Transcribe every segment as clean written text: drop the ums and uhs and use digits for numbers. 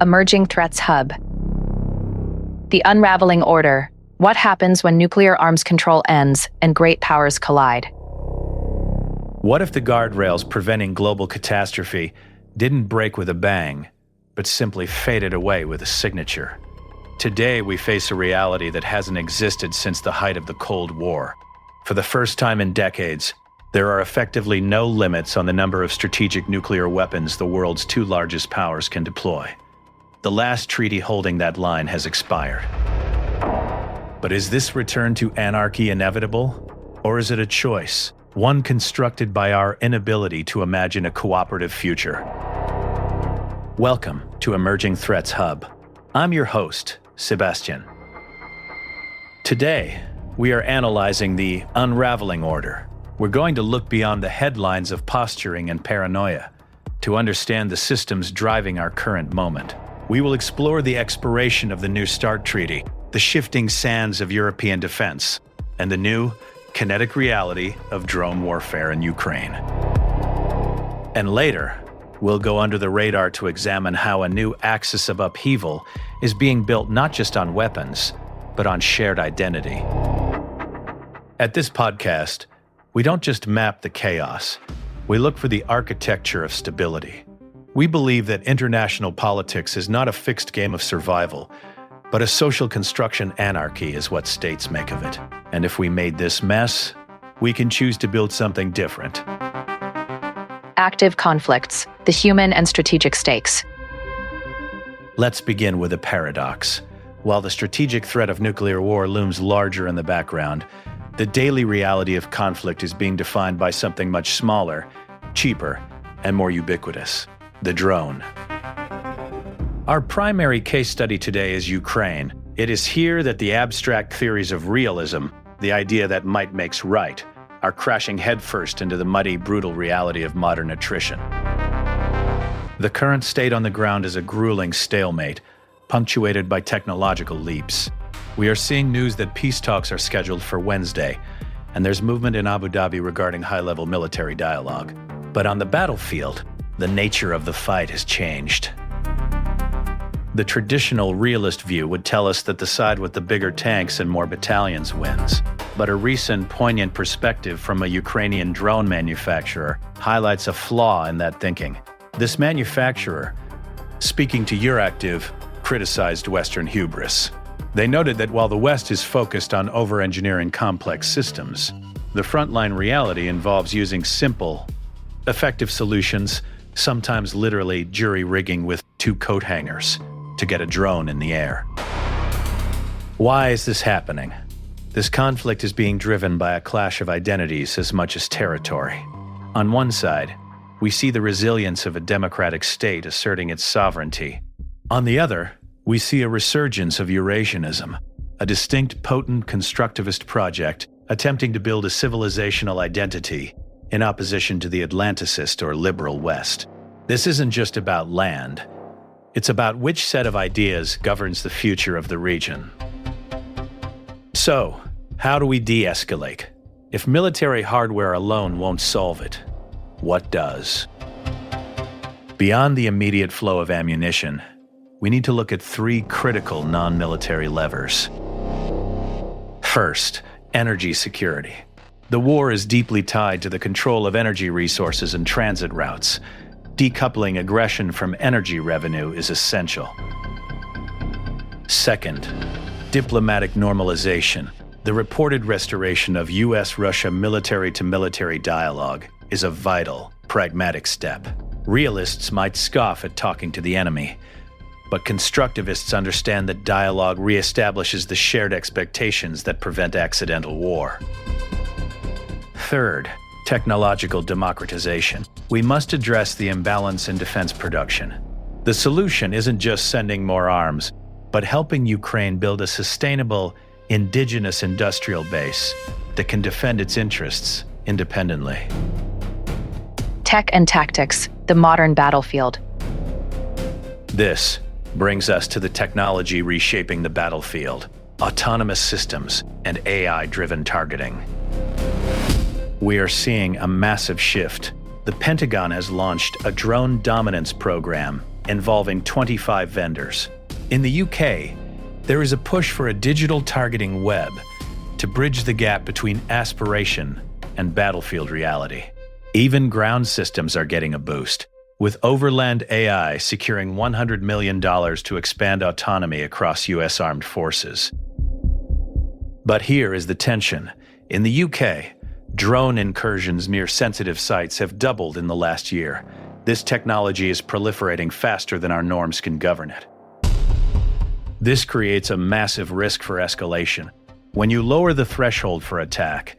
Emerging Threats Hub. The Unraveling Order. What happens when nuclear arms control ends and great powers collide? What if the guardrails preventing global catastrophe didn't break with a bang, but simply faded away with a signature? Today, we face a reality that hasn't existed since the height of the Cold War. For the first time in decades, there are effectively no limits on the number of strategic nuclear weapons the world's two largest powers can deploy. The last treaty holding that line has expired. But is this return to anarchy inevitable? Or is it a choice, one constructed by our inability to imagine a cooperative future? Welcome to Emerging Threats Hub. I'm your host, Sebastian. Today, we are analyzing the Unraveling Order. We're going to look beyond the headlines of posturing and paranoia to understand the systems driving our current moment. We will explore the expiration of the New START Treaty, the shifting sands of European defense, and the new, kinetic reality of drone warfare in Ukraine. And later, we'll go under the radar to examine how a new axis of upheaval is being built not just on weapons, but on shared identity. At this podcast, we don't just map the chaos, we look for the architecture of stability. We believe that international politics is not a fixed game of survival, but a social construction anarchy is what states make of it. And if we made this mess, we can choose to build something different. Active conflicts, the human and strategic stakes. Let's begin with a paradox. While the strategic threat of nuclear war looms larger in the background, the daily reality of conflict is being defined by something much smaller, cheaper, and more ubiquitous: the drone. Our primary case study today is Ukraine. It is here that the abstract theories of realism, the idea that might makes right, are crashing headfirst into the muddy, brutal reality of modern attrition. The current state on the ground is a grueling stalemate, punctuated by technological leaps. We are seeing news that peace talks are scheduled for Wednesday, and there's movement in Abu Dhabi regarding high-level military dialogue. But on the battlefield, the nature of the fight has changed. The traditional realist view would tell us that the side with the bigger tanks and more battalions wins. But a recent poignant perspective from a Ukrainian drone manufacturer highlights a flaw in that thinking. This manufacturer, speaking to Euractiv, criticized Western hubris. They noted that while the West is focused on over-engineering complex systems, the frontline reality involves using simple, effective solutions, sometimes literally jury-rigging with two coat hangers, to get a drone in the air. Why is this happening? This conflict is being driven by a clash of identities as much as territory. On one side, we see the resilience of a democratic state asserting its sovereignty. On the other, we see a resurgence of Eurasianism, a distinct, potent constructivist project attempting to build a civilizational identity in opposition to the Atlanticist or liberal West. This isn't just about land. It's about which set of ideas governs the future of the region. So, how do we de-escalate? If military hardware alone won't solve it, what does? Beyond the immediate flow of ammunition, we need to look at three critical non-military levers. First, energy security. The war is deeply tied to the control of energy resources and transit routes. Decoupling aggression from energy revenue is essential. Second, diplomatic normalization. The reported restoration of U.S.-Russia military-to-military dialogue is a vital, pragmatic step. Realists might scoff at talking to the enemy, but constructivists understand that dialogue reestablishes the shared expectations that prevent accidental war. Third, technological democratization. We must address the imbalance in defense production. The solution isn't just sending more arms, but helping Ukraine build a sustainable, indigenous industrial base that can defend its interests independently. Tech and tactics, the modern battlefield. This brings us to the technology reshaping the battlefield: autonomous systems and AI-driven targeting. We are seeing a massive shift. The Pentagon has launched a drone dominance program involving 25 vendors. In the UK, there is a push for a digital targeting web to bridge the gap between aspiration and battlefield reality. Even ground systems are getting a boost, with Overland AI securing $100 million to expand autonomy across U.S. armed forces. But here is the tension. In the UK, drone incursions near sensitive sites have doubled in the last year. This technology is proliferating faster than our norms can govern it. This creates a massive risk for escalation. When you lower the threshold for attack,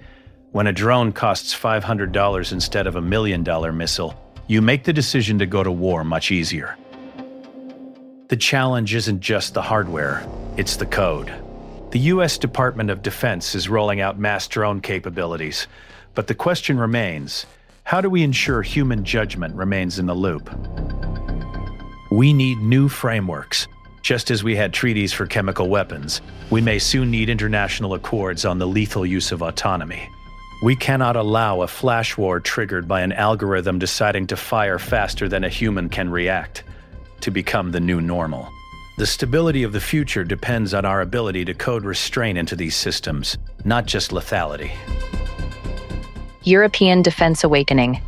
when a drone costs $500 instead of $1 million missile, you make the decision to go to war much easier. The challenge isn't just the hardware, it's the code. The U.S. Department of Defense is rolling out mass drone capabilities, but the question remains, how do we ensure human judgment remains in the loop? We need new frameworks. Just as we had treaties for chemical weapons, we may soon need international accords on the lethal use of autonomy. We cannot allow a flash war triggered by an algorithm deciding to fire faster than a human can react to become the new normal. The stability of the future depends on our ability to code restraint into these systems, not just lethality. European Defense Awakening.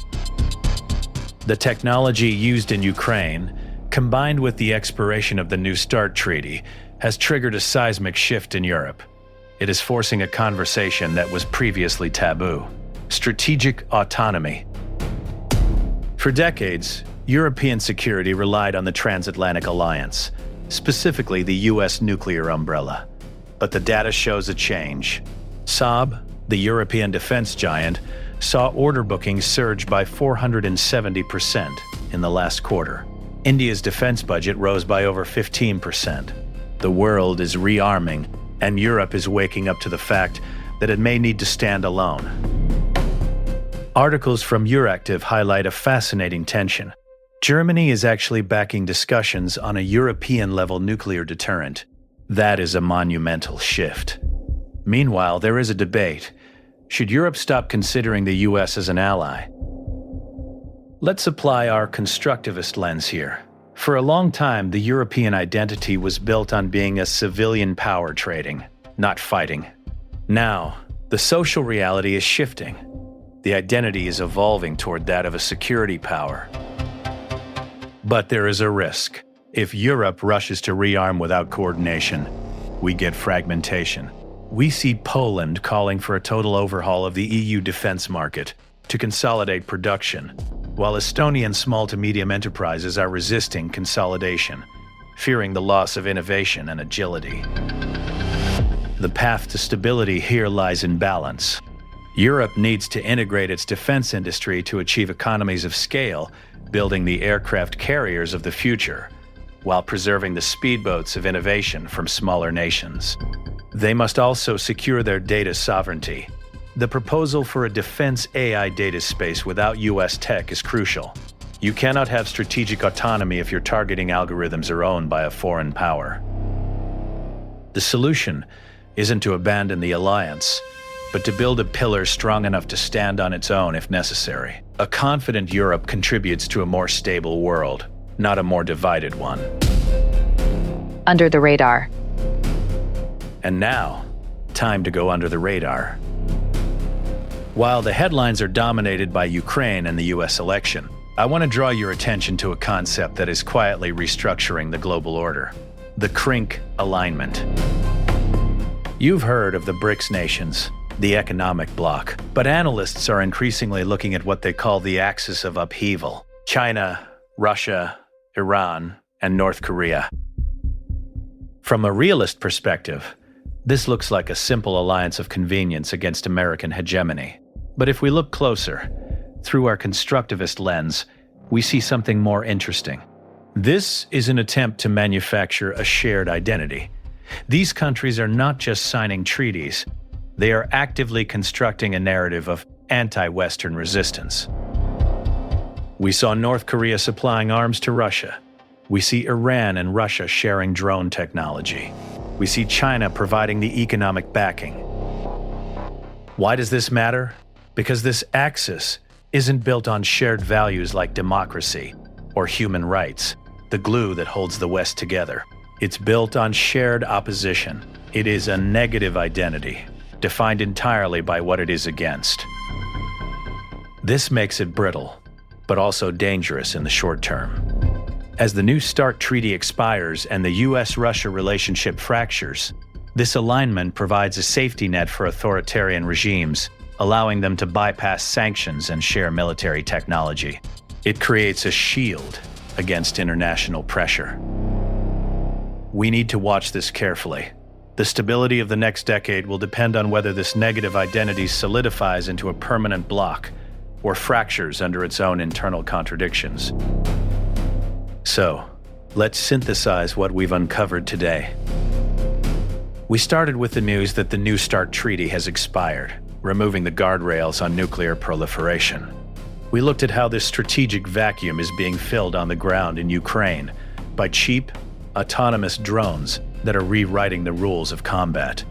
The technology used in Ukraine, combined with the expiration of the New START Treaty, has triggered a seismic shift in Europe. It is forcing a conversation that was previously taboo: strategic autonomy. For decades, European security relied on the transatlantic alliance, specifically the U.S. nuclear umbrella. But the data shows a change. Saab, the European defense giant, saw order bookings surge by 470% in the last quarter. India's defense budget rose by over 15%. The world is rearming, and Europe is waking up to the fact that it may need to stand alone. Articles from Euractiv highlight a fascinating tension. Germany is actually backing discussions on a European-level nuclear deterrent. That is a monumental shift. Meanwhile, there is a debate. Should Europe stop considering the US as an ally? Let's apply our constructivist lens here. For a long time, the European identity was built on being a civilian power trading, not fighting. Now, the social reality is shifting. The identity is evolving toward that of a security power. But there is a risk. If Europe rushes to rearm without coordination, we get fragmentation. We see Poland calling for a total overhaul of the EU defense market to consolidate production, while Estonian small to medium enterprises are resisting consolidation, fearing the loss of innovation and agility. The path to stability here lies in balance. Europe needs to integrate its defense industry to achieve economies of scale, building the aircraft carriers of the future, while preserving the speedboats of innovation from smaller nations. They must also secure their data sovereignty. The proposal for a defense AI data space without US tech is crucial. You cannot have strategic autonomy if your targeting algorithms are owned by a foreign power. The solution isn't to abandon the alliance, but to build a pillar strong enough to stand on its own if necessary. A confident Europe contributes to a more stable world, not a more divided one. Under the radar. And now, time to go under the radar. While the headlines are dominated by Ukraine and the US election, I want to draw your attention to a concept that is quietly restructuring the global order: the CRINC alignment. You've heard of the BRICS nations, the economic bloc, but analysts are increasingly looking at what they call the axis of upheaval: China, Russia, Iran, and North Korea. From a realist perspective, this looks like a simple alliance of convenience against American hegemony. But if we look closer, through our constructivist lens, we see something more interesting. This is an attempt to manufacture a shared identity. These countries are not just signing treaties, they are actively constructing a narrative of anti-Western resistance. We saw North Korea supplying arms to Russia. We see Iran and Russia sharing drone technology. We see China providing the economic backing. Why does this matter? Because this axis isn't built on shared values like democracy or human rights. the glue that holds the West together. It's built on shared opposition. It is a negative identity, defined entirely by what it is against. This makes it brittle, but also dangerous in the short term. As the New START treaty expires and the US-Russia relationship fractures, this alignment provides a safety net for authoritarian regimes, allowing them to bypass sanctions and share military technology. It creates a shield against international pressure. We need to watch this carefully. The stability of the next decade will depend on whether this negative identity solidifies into a permanent bloc or fractures under its own internal contradictions. So, let's synthesize what we've uncovered today. We started with the news that the New START treaty has expired, removing the guardrails on nuclear proliferation. We looked at how this strategic vacuum is being filled on the ground in Ukraine by cheap, autonomous drones that are rewriting the rules of combat.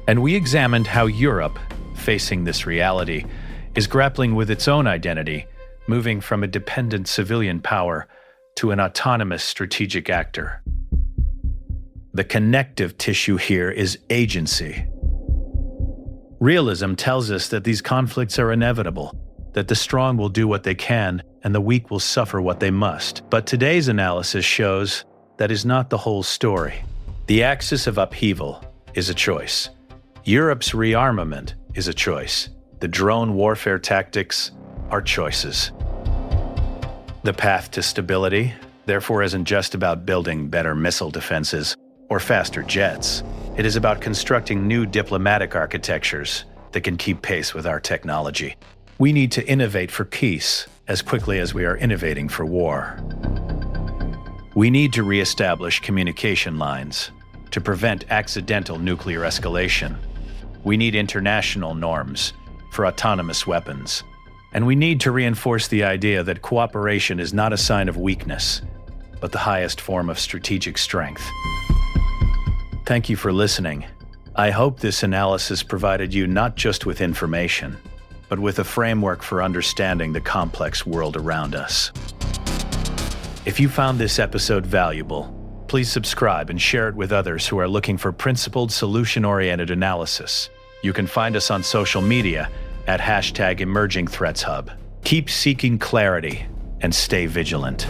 And we examined how Europe, facing this reality, is grappling with its own identity, moving from a dependent civilian power to an autonomous strategic actor. The connective tissue here is agency. Realism tells us that these conflicts are inevitable, that the strong will do what they can and the weak will suffer what they must. But today's analysis shows that is not the whole story. The axis of upheaval is a choice. Europe's rearmament is a choice. The drone warfare tactics are choices. The path to stability, therefore, isn't just about building better missile defenses or faster jets. It is about constructing new diplomatic architectures that can keep pace with our technology. We need to innovate for peace as quickly as we are innovating for war. We need to reestablish communication lines to prevent accidental nuclear escalation. We need international norms for autonomous weapons. And we need to reinforce the idea that cooperation is not a sign of weakness, but the highest form of strategic strength. Thank you for listening. I hope this analysis provided you not just with information, but with a framework for understanding the complex world around us. If you found this episode valuable, please subscribe and share it with others who are looking for principled, solution-oriented analysis. You can find us on social media at #EmergingThreatsHub. Keep seeking clarity and stay vigilant.